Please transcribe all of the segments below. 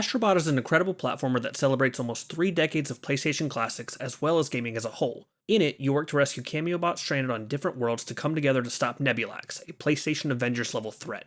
Astro Bot is an incredible platformer that celebrates almost 3 decades of PlayStation classics as well as gaming as a whole. In it, you work to rescue cameo bots stranded on different worlds to come together to stop Nebulax, a PlayStation Avengers level threat.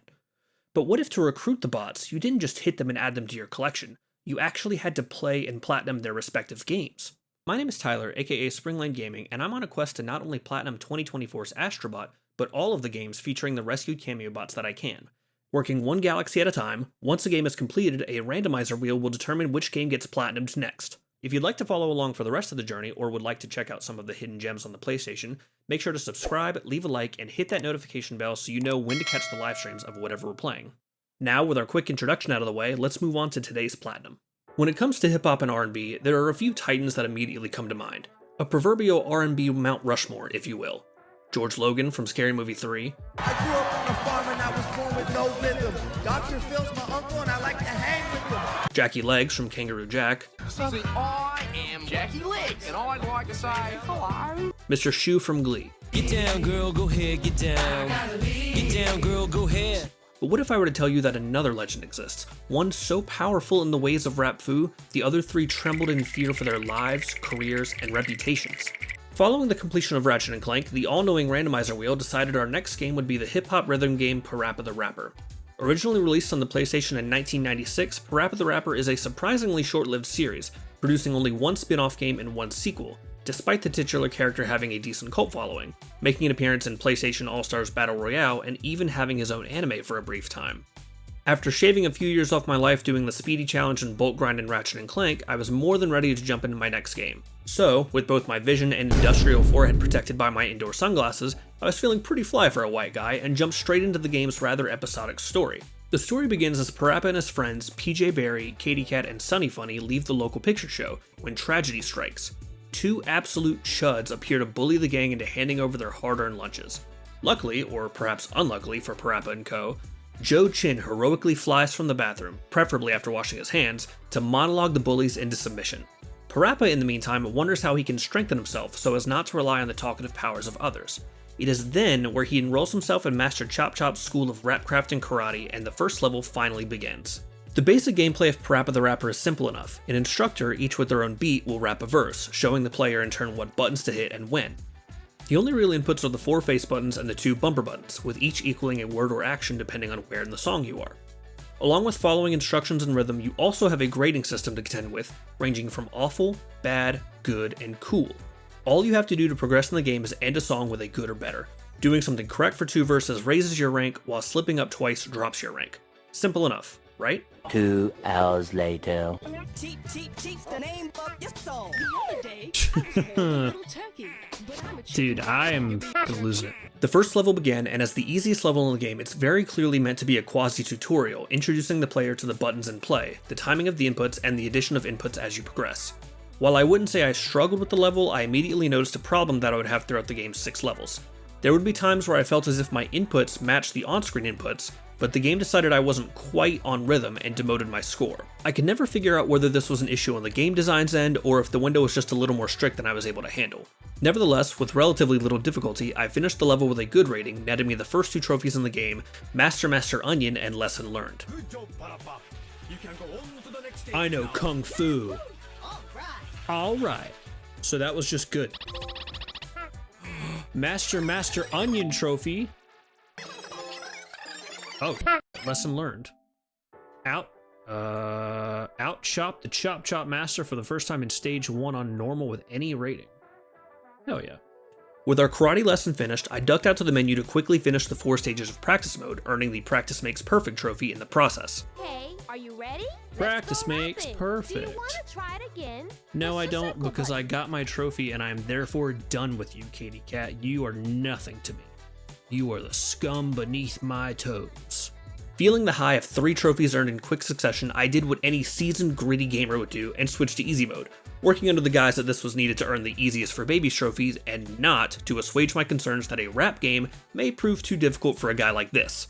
But what if to recruit the bots, you didn't just hit them and add them to your collection, you actually had to play and platinum their respective games? My name is Tyler, aka Springline Gaming, and I'm on a quest to not only platinum 2024's Astro Bot, but all of the games featuring the rescued cameo bots that I can. Working one galaxy at a time, once a game is completed, a randomizer wheel will determine which game gets platinumed next. If you'd like to follow along for the rest of the journey, or would like to check out some of the hidden gems on the PlayStation, make sure to subscribe, leave a like, and hit that notification bell so you know when to catch the live streams of whatever we're playing. Now, with our quick introduction out of the way, let's move on to today's platinum. When it comes to hip-hop and R&B, there are a few titans that immediately come to mind. A proverbial R&B Mount Rushmore, if you will. George Logan from Scary Movie 3. I grew up on a farm and I was born with no rhythm. Dr. Phil's my uncle and I like to hang with him. Jackie Legs from Kangaroo Jack. See, I am Jackie Legs, and I'd like to say hello. Mr. Shu from Glee. Get down, girl, go ahead, get down. Get down, girl, go ahead. But what if I were to tell you that another legend exists? One so powerful in the ways of rap foo, the other three trembled in fear for their lives, careers, and reputations. Following the completion of Ratchet & Clank, the all-knowing randomizer wheel decided our next game would be the hip-hop rhythm game PaRappa the Rapper. Originally released on the PlayStation in 1996, PaRappa the Rapper is a surprisingly short-lived series, producing only one spin-off game and one sequel, despite the titular character having a decent cult following, making an appearance in PlayStation All-Stars Battle Royale and even having his own anime for a brief time. After shaving a few years off my life doing the Speedy Challenge and Bulk Grind in Ratchet & Clank, I was more than ready to jump into my next game. So, with both my vision and industrial forehead protected by my indoor sunglasses, I was feeling pretty fly for a white guy and jumped straight into the game's rather episodic story. The story begins as PaRappa and his friends PJ Barry, Katy Cat, and Sunny Funny leave the local picture show when tragedy strikes. Two absolute chuds appear to bully the gang into handing over their hard-earned lunches. Luckily, or perhaps unluckily for PaRappa and co., Joe Chin heroically flies from the bathroom, preferably after washing his hands, to monologue the bullies into submission. PaRappa, in the meantime, wonders how he can strengthen himself so as not to rely on the talkative powers of others. It is then where he enrolls himself in Master Chop Chop's school of rapcraft and karate, and the first level finally begins. The basic gameplay of PaRappa the Rapper is simple enough. An instructor, each with their own beat, will rap a verse, showing the player in turn what buttons to hit and when. The only real inputs are the 4 face buttons and the 2 bumper buttons, with each equaling a word or action depending on where in the song you are. Along with following instructions and rhythm, you also have a grading system to contend with, ranging from awful, bad, good, and cool. All you have to do to progress in the game is end a song with a good or better. Doing something correct for 2 verses raises your rank, while slipping up twice drops your rank. Simple enough, right? 2 hours later. Chief's the name of your song. The other day, I was a little turkey, but I'm a Dude, I am losing it. The first level began, and as the easiest level in the game, it's very clearly meant to be a quasi-tutorial, introducing the player to the buttons in play, the timing of the inputs, and the addition of inputs as you progress. While I wouldn't say I struggled with the level, I immediately noticed a problem that I would have throughout the game's 6 levels. There would be times where I felt as if my inputs matched the on-screen inputs, but the game decided I wasn't quite on rhythm and demoted my score. I could never figure out whether this was an issue on the game design's end or if the window was just a little more strict than I was able to handle. Nevertheless, with relatively little difficulty, I finished the level with a good rating, netting me the first 2 trophies in the game, Master Onion and Lesson Learned. I know Kung Fu. Alright. So that was just good. Master Onion trophy. Oh, lesson learned. Outshop the Chop Chop Master for the first time in stage 1 on normal with any rating. Hell yeah. With our karate lesson finished, I ducked out to the menu to quickly finish the 4 stages of practice mode, earning the Practice Makes Perfect trophy in the process. Hey, are you ready? Practice makes Do perfect. you want to try it again? No, I Push the don't, circle because I button. got my trophy and I am therefore done with you, Katy Cat. You are nothing to me. You are the scum beneath my toes. Feeling the high of 3 trophies earned in quick succession, I did what any seasoned gritty gamer would do and switched to easy mode, working under the guise that this was needed to earn the easiest for babies trophies and not to assuage my concerns that a rap game may prove too difficult for a guy like this.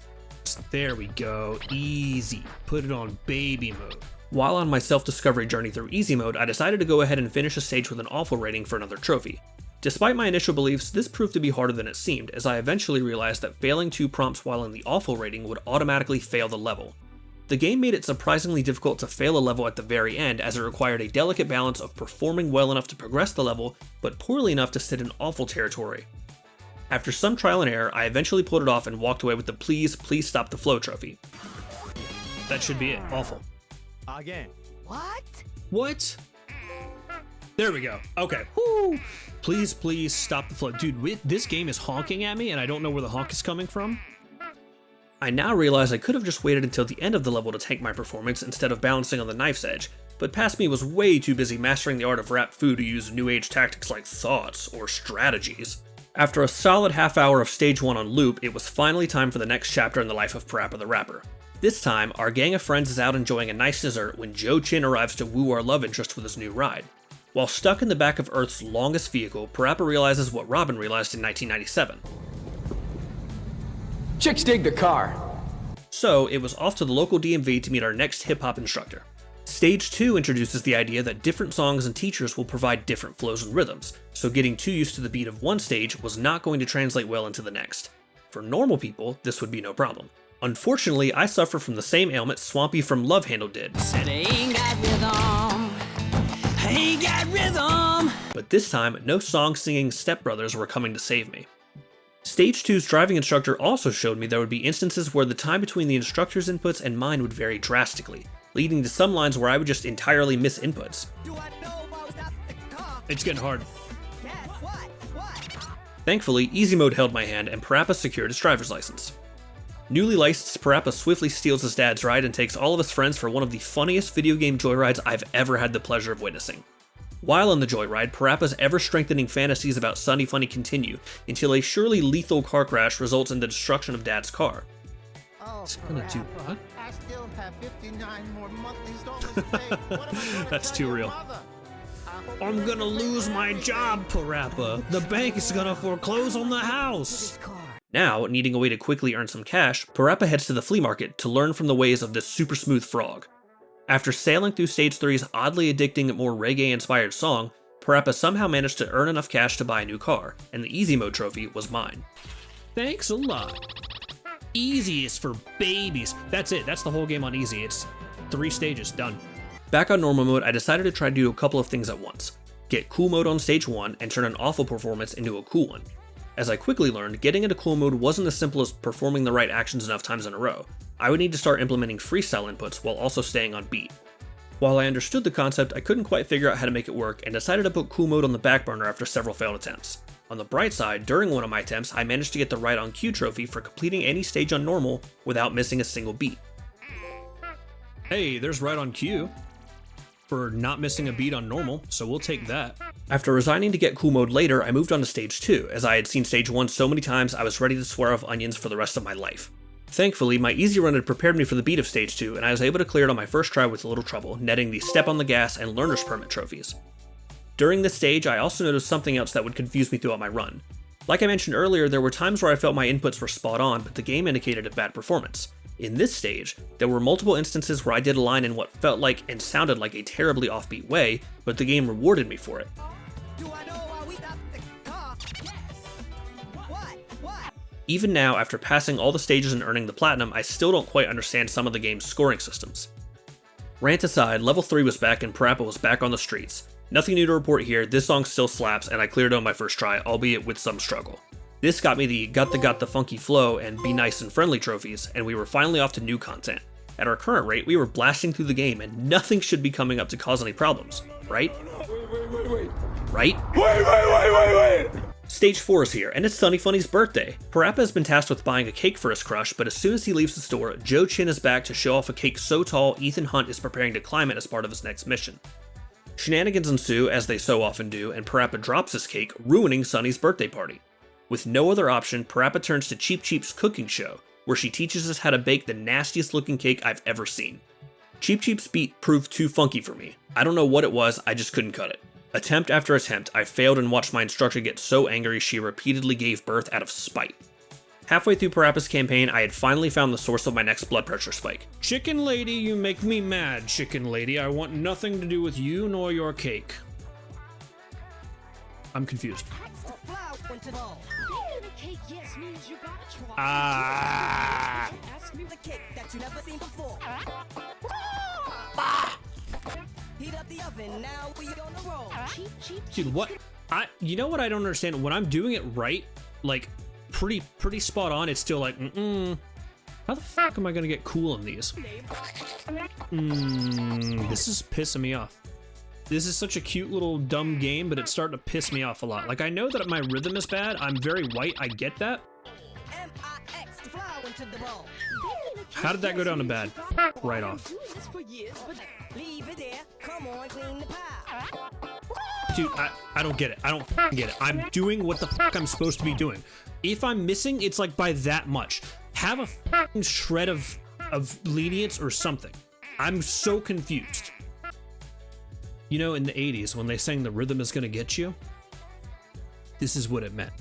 There we go, easy. Put it on baby mode. While on my self-discovery journey through easy mode, I decided to go ahead and finish a stage with an awful rating for another trophy. Despite my initial beliefs, this proved to be harder than it seemed, as I eventually realized that failing 2 prompts while in the awful rating would automatically fail the level. The game made it surprisingly difficult to fail a level at the very end, as it required a delicate balance of performing well enough to progress the level, but poorly enough to sit in awful territory. After some trial and error, I eventually pulled it off and walked away with the please stop the flow trophy. That should be it. Awful. Again. What? There we go. Okay. Woo. Please stop the flow. Dude, this game is honking at me and I don't know where the honk is coming from. I now realize I could have just waited until the end of the level to tank my performance instead of balancing on the knife's edge, but past me was way too busy mastering the art of rap foo to use new age tactics like thoughts or strategies. After a solid half hour of stage 1 on loop, it was finally time for the next chapter in the life of PaRappa the Rapper. This time, our gang of friends is out enjoying a nice dessert when Joe Chin arrives to woo our love interest with his new ride. While stuck in the back of Earth's longest vehicle, PaRappa realizes what Robin realized in 1997. Chicks dig the car. So, it was off to the local DMV to meet our next hip-hop instructor. Stage 2 introduces the idea that different songs and teachers will provide different flows and rhythms, so getting too used to the beat of one stage was not going to translate well into the next. For normal people, this would be no problem. Unfortunately, I suffer from the same ailment Swampy from Love Handle did. Said I ain't got rhythm. I ain't got rhythm. But this time, no song-singing stepbrothers were coming to save me. Stage 2's driving instructor also showed me there would be instances where the time between the instructor's inputs and mine would vary drastically, leading to some lines where I would just entirely miss inputs. It's getting hard. Thankfully, easy mode held my hand and PaRappa secured his driver's license. Newly licensed, PaRappa swiftly steals his dad's ride and takes all of his friends for one of the funniest video game joyrides I've ever had the pleasure of witnessing. While on the joyride, PaRappa's ever-strengthening fantasies about Sunny Funny continue until a surely lethal car crash results in the destruction of Dad's car. It's gonna do what? I still have 59 more monthly installments to pay. What am I gonna That's tell too your real. mother? I'm gonna lose my job, PaRappa. The bank is gonna foreclose on the house. Now, needing a way to quickly earn some cash, PaRappa heads to the flea market to learn from the ways of this super smooth frog. After sailing through Stage 3's oddly addicting, more reggae-inspired song, PaRappa somehow managed to earn enough cash to buy a new car, and the Easy Mode trophy was mine. Thanks a lot. Easy is for babies. That's it, that's the whole game on easy. It's 3 stages, done. Back on normal mode, I decided to try to do a couple of things at once. Get cool mode on stage 1 and turn an awful performance into a cool one. As I quickly learned, getting into cool mode wasn't as simple as performing the right actions enough times in a row. I would need to start implementing freestyle inputs while also staying on beat. While I understood the concept, I couldn't quite figure out how to make it work and decided to put cool mode on the back burner after several failed attempts. On the bright side, during one of my attempts, I managed to get the right on cue trophy for completing any stage on normal without missing a single beat. Hey, there's right on cue for not missing a beat on normal, so we'll take that. After resigning to get cool mode later, I moved on to stage 2, as I had seen stage 1 so many times I was ready to swear off onions for the rest of my life. Thankfully, my easy run had prepared me for the beat of stage 2, and I was able to clear it on my first try with little trouble, netting the Step on the Gas and Learner's Permit trophies. During this stage, I also noticed something else that would confuse me throughout my run. Like I mentioned earlier, there were times where I felt my inputs were spot on, but the game indicated a bad performance. In this stage, there were multiple instances where I did a line in what felt like and sounded like a terribly offbeat way, but the game rewarded me for it. Even now, after passing all the stages and earning the platinum, I still don't quite understand some of the game's scoring systems. Rant aside, level 3 was back and PaRappa was back on the streets. Nothing new to report here, this song still slaps and I cleared it on my first try, albeit with some struggle. This got me the got the funky flow and be nice and friendly trophies, and we were finally off to new content. At our current rate, we were blasting through the game and nothing should be coming up to cause any problems, right? Wait. Right? Wait. Stage 4 is here, and it's Sunny Funny's birthday. PaRappa has been tasked with buying a cake for his crush, but as soon as he leaves the store, Joe Chin is back to show off a cake so tall Ethan Hunt is preparing to climb it as part of his next mission. Shenanigans ensue, as they so often do, and PaRappa drops his cake, ruining Sunny's birthday party. With no other option, PaRappa turns to Cheep Cheep's cooking show, where she teaches us how to bake the nastiest looking cake I've ever seen. Cheep Cheep's beat proved too funky for me. I don't know what it was, I just couldn't cut it. Attempt after attempt, I failed and watched my instructor get so angry she repeatedly gave birth out of spite. Halfway through PaRappa's campaign, I had finally found the source of my next blood pressure spike. Chicken lady, you make me mad, chicken lady. I want nothing to do with you nor your cake. I'm confused. cake, yes, means you gotta try. Ah. Ask me The cake that you never seen before. Heat up the oven, now we on the roll. cheap. Dude, what? You know what I don't understand? When I'm doing it right, like pretty spot on, it's still like, how the fuck am I gonna get cool in these? This is pissing me off. This is such a cute little dumb game, but it's starting to piss me off a lot. Like, I know that my rhythm is bad. I'm very white. I get that. M-I-X, flour into the bowl. How did that go down to bad? Right off. Doing this for years, but Leave it there. Come on, clean the pie. Dude, I don't get it. I don't f***ing get it. I'm doing what the fuck I'm supposed to be doing. If I'm missing, it's like by that much. Have a fucking shred of lenience or something. I'm so confused. You know, in the 80s, when they sang "The Rhythm Is Gonna Get You," this is what it meant.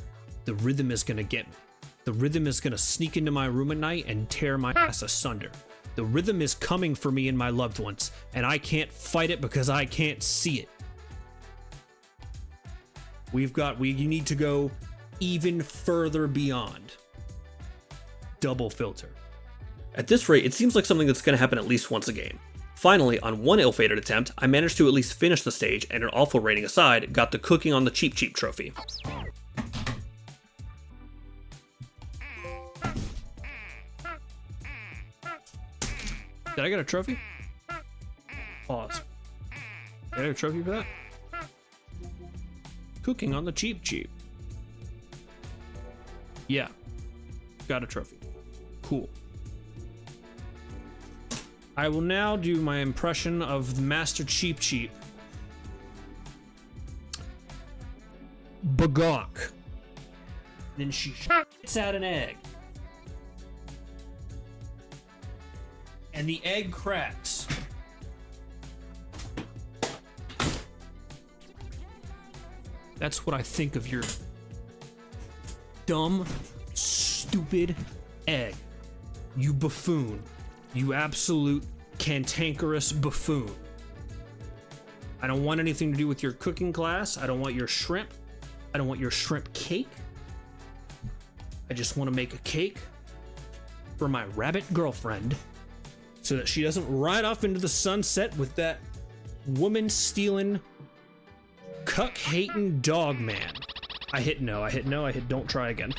The rhythm is gonna get me. The rhythm is gonna sneak into my room at night and tear my ass asunder. The rhythm is coming for me and my loved ones, and I can't fight it because I can't see it. We need to go even further beyond. Double filter. At this rate, it seems like something that's going to happen at least once a game. Finally, on one ill-fated attempt, I managed to at least finish the stage, and an awful rating aside, got the cooking on the cheap trophy. Did I get a trophy? Pause. Did I get a trophy for that? Cooking on the cheap. Yeah. Got a trophy. Cool. I will now do my impression of Master Cheap. Bagok. Then she shits out an egg. And the egg cracks. That's what I think of your dumb, stupid egg. You buffoon. You absolute cantankerous buffoon. I don't want anything to do with your cooking class. I don't want your shrimp. I don't want your shrimp cake. I just want to make a cake for my rabbit girlfriend so that she doesn't ride off into the sunset with that woman-stealing, cuck-hating dog man. I hit no, I hit don't try again.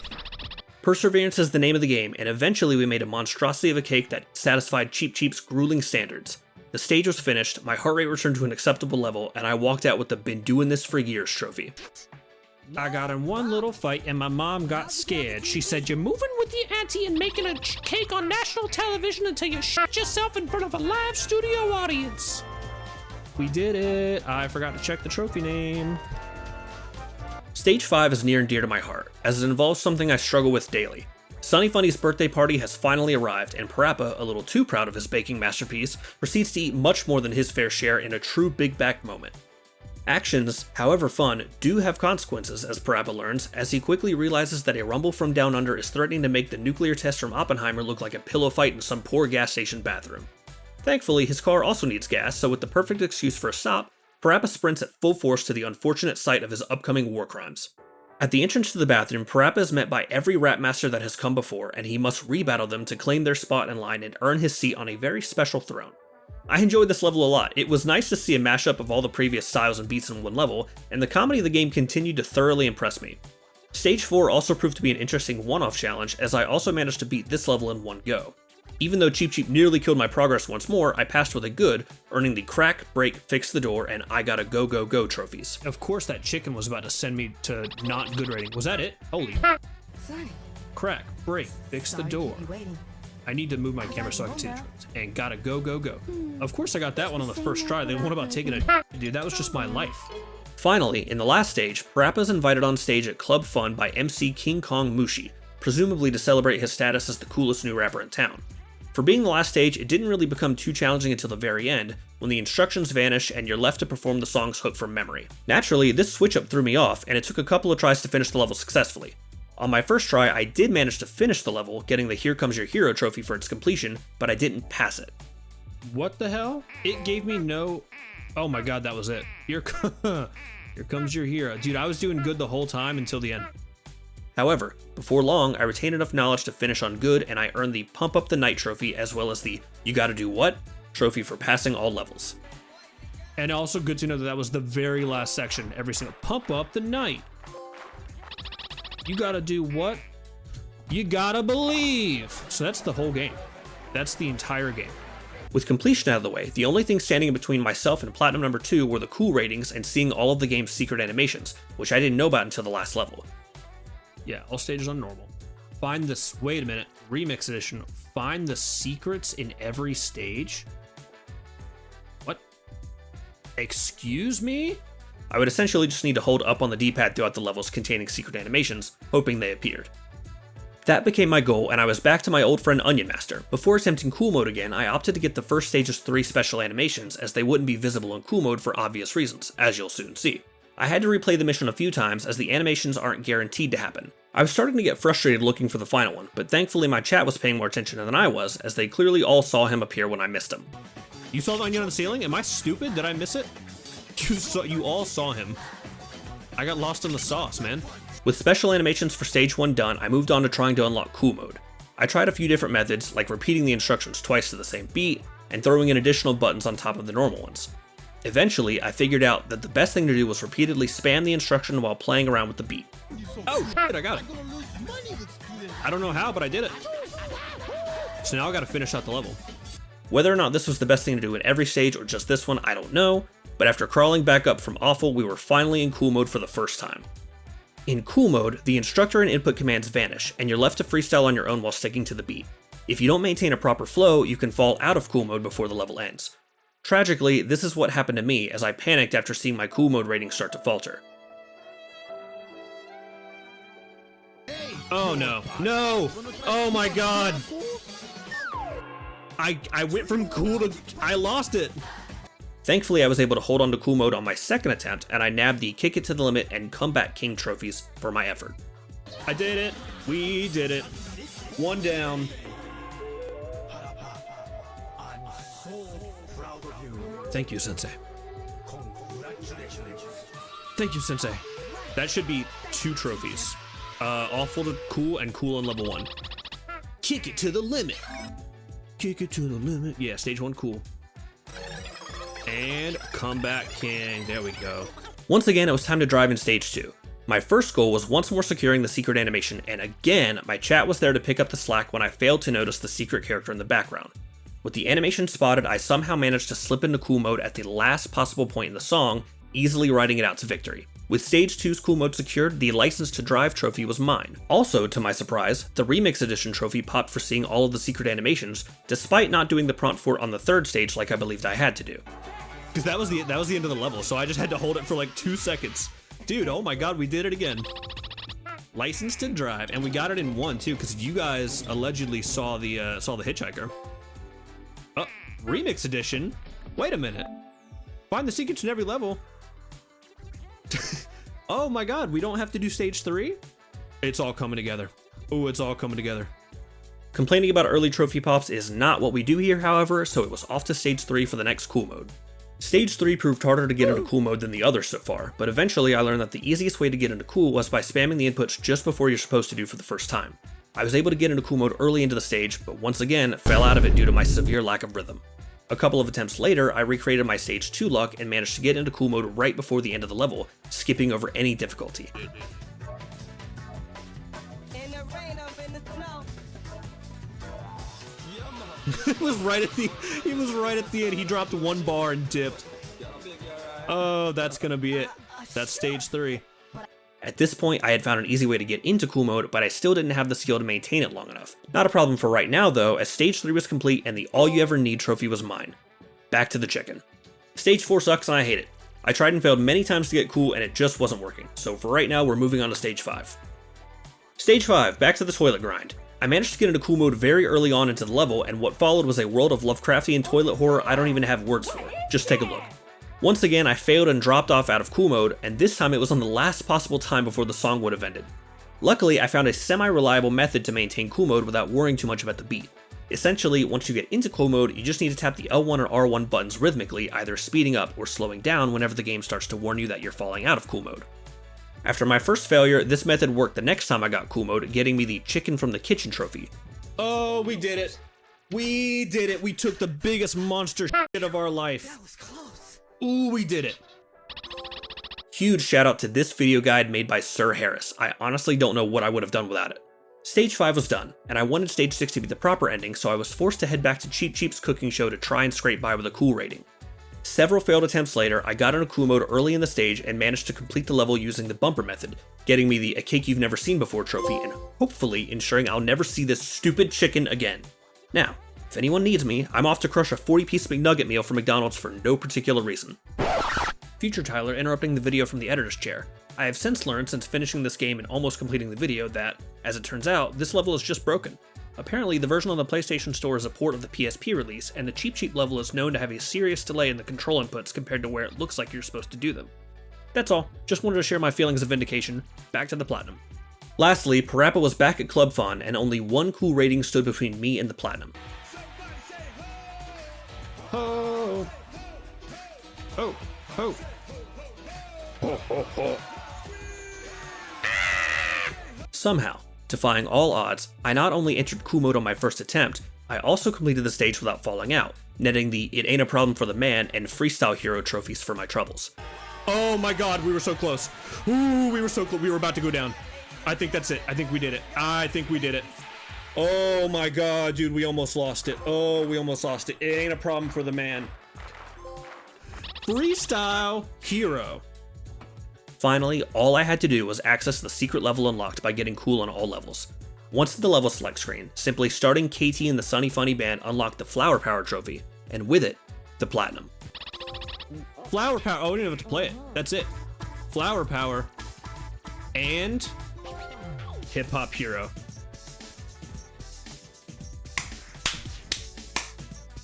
Perseverance is the name of the game, and eventually we made a monstrosity of a cake that satisfied Cheap's grueling standards. The stage was finished, my heart rate returned to an acceptable level, and I walked out with the "Been Doing This for Years" trophy. I got in one little fight and my mom got scared. She said, "You're moving with the auntie and making a cake on national television until you shit yourself in front of a live studio audience." We did it. I forgot to check the trophy name. Stage 5 is near and dear to my heart, as it involves something I struggle with daily. Sunny Funny's birthday party has finally arrived, and PaRappa, a little too proud of his baking masterpiece, proceeds to eat much more than his fair share in a true big back moment. Actions, however fun, do have consequences, as PaRappa learns, as he quickly realizes that a rumble from down under is threatening to make the nuclear test from Oppenheimer look like a pillow fight in some poor gas station bathroom. Thankfully, his car also needs gas, so with the perfect excuse for a stop, PaRappa sprints at full force to the unfortunate site of his upcoming war crimes. At the entrance to the bathroom, PaRappa is met by every rap master that has come before, and he must rebattle them to claim their spot in line and earn his seat on a very special throne. I enjoyed this level a lot. It was nice to see a mashup of all the previous styles and beats in one level, and the comedy of the game continued to thoroughly impress me. Stage 4 also proved to be an interesting one-off challenge, as I also managed to beat this level in one go. Even though Cheap nearly killed my progress once more, I passed with a good, earning the crack, break, fix the door, and I gotta go trophies. Of course that chicken was about to send me to not good rating. Was that it? Holy. Sonny, Crack, break, fix the sorry to door. keep you waiting. I need to move my camera so I can see the trophies. And gotta go. Of course I got that one on the first try. The one about taking a dude, that was just my life. Finally, in the last stage, PaRappa is invited on stage at Club Fun by MC King Kong Mushi, presumably to celebrate his status as the coolest new rapper in town. For being the last stage, it didn't really become too challenging until the very end, when the instructions vanish and you're left to perform the song's hook from memory. Naturally, this switch up threw me off, and it took a couple of tries to finish the level successfully. On my first try, I did manage to finish the level, getting the Here Comes Your Hero trophy for its completion, but I didn't pass it. What the hell? It gave me no... Oh my god, that was it. Here comes your hero. Dude, I was doing good the whole time until the end. However, before long, I retained enough knowledge to finish on good, and I earned the Pump Up the Night trophy as well as the You Gotta Do What trophy for passing all levels. And also good to know that that was the very last section. Every single Pump Up the Night. You gotta do what? You gotta believe. So that's the whole game. That's the entire game. With completion out of the way, the only thing standing in between myself and Platinum number 2 were the cool ratings and seeing all of the game's secret animations, which I didn't know about until the last level. Yeah, all stages on normal. Find this, wait a minute, Remix Edition. Find the secrets in every stage? What? Excuse me? I would essentially just need to hold up on the D-pad throughout the levels containing secret animations, hoping they appeared. That became my goal, and I was back to my old friend Onion Master. Before attempting cool mode again, I opted to get the first stage's 3 special animations, as they wouldn't be visible in cool mode for obvious reasons, as you'll soon see. I had to replay the mission a few times, as the animations aren't guaranteed to happen. I was starting to get frustrated looking for the final one, but thankfully my chat was paying more attention than I was, as they clearly all saw him appear when I missed him. You saw the onion on the ceiling? Am I stupid? Did I miss it? You all saw him. I got lost in the sauce, man. With special animations for stage 1 done, I moved on to trying to unlock cool mode. I tried a few different methods, like repeating the instructions twice to the same beat, and throwing in additional buttons on top of the normal ones. Eventually, I figured out that the best thing to do was repeatedly spam the instruction while playing around with the beat. Oh shit, I got it. I don't know how, but I did it. So now I gotta finish out the level. Whether or not this was the best thing to do in every stage or just this one, I don't know, but after crawling back up from awful, we were finally in cool mode for the first time. In cool mode, the instructor and input commands vanish, and you're left to freestyle on your own while sticking to the beat. If you don't maintain a proper flow, you can fall out of cool mode before the level ends. Tragically, this is what happened to me as I panicked after seeing my cool mode rating start to falter. Oh no, no! Oh my god! I went from cool to, I lost it! Thankfully, I was able to hold on to cool mode on my second attempt, and I nabbed the Kick It to the Limit and Comeback King trophies for my effort. I did it! We did it! One down. Thank you, Sensei. Thank you, Sensei. That should be 2 trophies. Awful to cool and cool on level 1. Kick it to the limit. Kick it to the limit. Yeah, stage 1 cool. And Comeback King. There we go. Once again, it was time to drive in stage 2. My first goal was once more securing the secret animation, and again, my chat was there to pick up the slack when I failed to notice the secret character in the background. With the animation spotted, I somehow managed to slip into cool mode at the last possible point in the song, easily riding it out to victory. With stage 2's cool mode secured, the License to Drive trophy was mine. Also, to my surprise, the Remix Edition trophy popped for seeing all of the secret animations, despite not doing the prompt for it on the 3rd stage like I believed I had to do. Because that was the end of the level, so I just had to hold it for like 2 seconds. Dude, oh my god, we did it again. License to Drive, and we got it in 1 too, because you guys allegedly saw the hitchhiker. Oh, Remix Edition? Wait a minute. Find the secrets in every level. Oh my god, we don't have to do stage 3? It's all coming together. Oh, it's all coming together. Complaining about early trophy pops is not what we do here, however, so it was off to stage 3 for the next cool mode. Stage 3 proved harder to get into cool mode than the others so far, but eventually I learned that the easiest way to get into cool was by spamming the inputs just before you're supposed to do for the first time. I was able to get into cool mode early into the stage, but once again fell out of it due to my severe lack of rhythm. A couple of attempts later, I recreated my stage 2 luck and managed to get into cool mode right before the end of the level, skipping over any difficulty. In the rain, up in the snow. He was right at the end. He dropped 1 bar and dipped. Oh, that's gonna be it. That's stage 3. At this point, I had found an easy way to get into cool mode, but I still didn't have the skill to maintain it long enough. Not a problem for right now though, as stage 3 was complete and the All You Ever Need trophy was mine. Back to the chicken. Stage 4 sucks and I hate it. I tried and failed many times to get cool and it just wasn't working, so for right now we're moving on to stage 5. Stage 5, back to the toilet grind. I managed to get into cool mode very early on into the level, and what followed was a world of Lovecraftian toilet horror I don't even have words for. Just take a look. Once again, I failed and dropped off out of cool mode, and this time it was on the last possible time before the song would have ended. Luckily, I found a semi-reliable method to maintain cool mode without worrying too much about the beat. Essentially, once you get into cool mode, you just need to tap the L1 or R1 buttons rhythmically, either speeding up or slowing down whenever the game starts to warn you that you're falling out of cool mode. After my first failure, this method worked the next time I got cool mode, getting me the chicken from the kitchen trophy. Oh, we did it. We did it. We took the biggest monster shit of our life. That was close. Ooh, we did it. Huge shout out to this video guide made by Sir Harris. I honestly don't know what I would have done without it. Stage 5 was done, and I wanted Stage 6 to be the proper ending, so I was forced to head back to Cheap Cheap's cooking show to try and scrape by with a cool rating. Several failed attempts later, I got into cool mode early in the stage and managed to complete the level using the bumper method, getting me the "A Cake You've Never Seen Before" trophy and hopefully ensuring I'll never see this stupid chicken again. Now, if anyone needs me, I'm off to crush a 40-piece McNugget meal from McDonald's for no particular reason. Future Tyler interrupting the video from the editor's chair. I have since learned since finishing this game and almost completing the video that, as it turns out, this level is just broken. Apparently, the version on the PlayStation Store is a port of the PSP release, and the Cheap Cheap level is known to have a serious delay in the control inputs compared to where it looks like you're supposed to do them. That's all, just wanted to share my feelings of vindication. Back to the platinum. Lastly, PaRappa was back at Club Fun, and only one cool rating stood between me and the platinum. Ho! Ho! Ho! Ho, ho, ho. Somehow, defying all odds, I not only entered cool mode on my first attempt, I also completed the stage without falling out, netting the "It Ain't a Problem for the Man" and Freestyle Hero trophies for my troubles. Oh my god, we were so close. Ooh, we were so close. We were about to go down. I think that's it. I think we did it. I think we did it. Oh my god, dude, we almost lost it. Oh, we almost lost it. It ain't a problem for the man. Freestyle Hero. Finally, all I had to do was access the secret level unlocked by getting cool on all levels. Once at the level select screen, simply starting KT and the Sunny Funny Band unlocked the Flower Power trophy, and with it, the platinum. Flower Power. Oh, we didn't have to play it. That's it. Flower Power and Hip Hop Hero.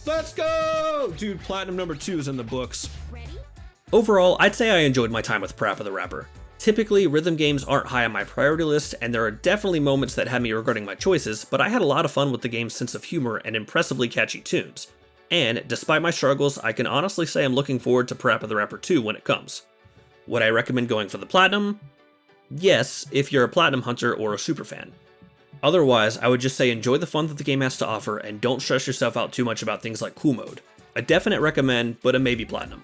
Let's go! Dude, platinum number 2 is in the books. Overall, I'd say I enjoyed my time with PaRappa the Rapper. Typically, rhythm games aren't high on my priority list, and there are definitely moments that had me regretting my choices, but I had a lot of fun with the game's sense of humor and impressively catchy tunes. And, despite my struggles, I can honestly say I'm looking forward to PaRappa the Rapper 2 when it comes. Would I recommend going for the platinum? Yes, if you're a platinum hunter or a superfan. Otherwise, I would just say enjoy the fun that the game has to offer and don't stress yourself out too much about things like cool mode. A definite recommend, but a maybe platinum.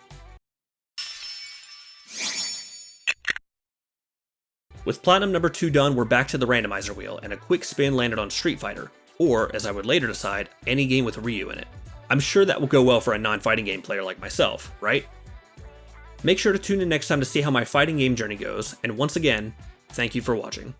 With platinum number 2 done, we're back to the randomizer wheel, and a quick spin landed on Street Fighter, or, as I would later decide, any game with Ryu in it. I'm sure that will go well for a non-fighting game player like myself, right? Make sure to tune in next time to see how my fighting game journey goes, and once again, thank you for watching.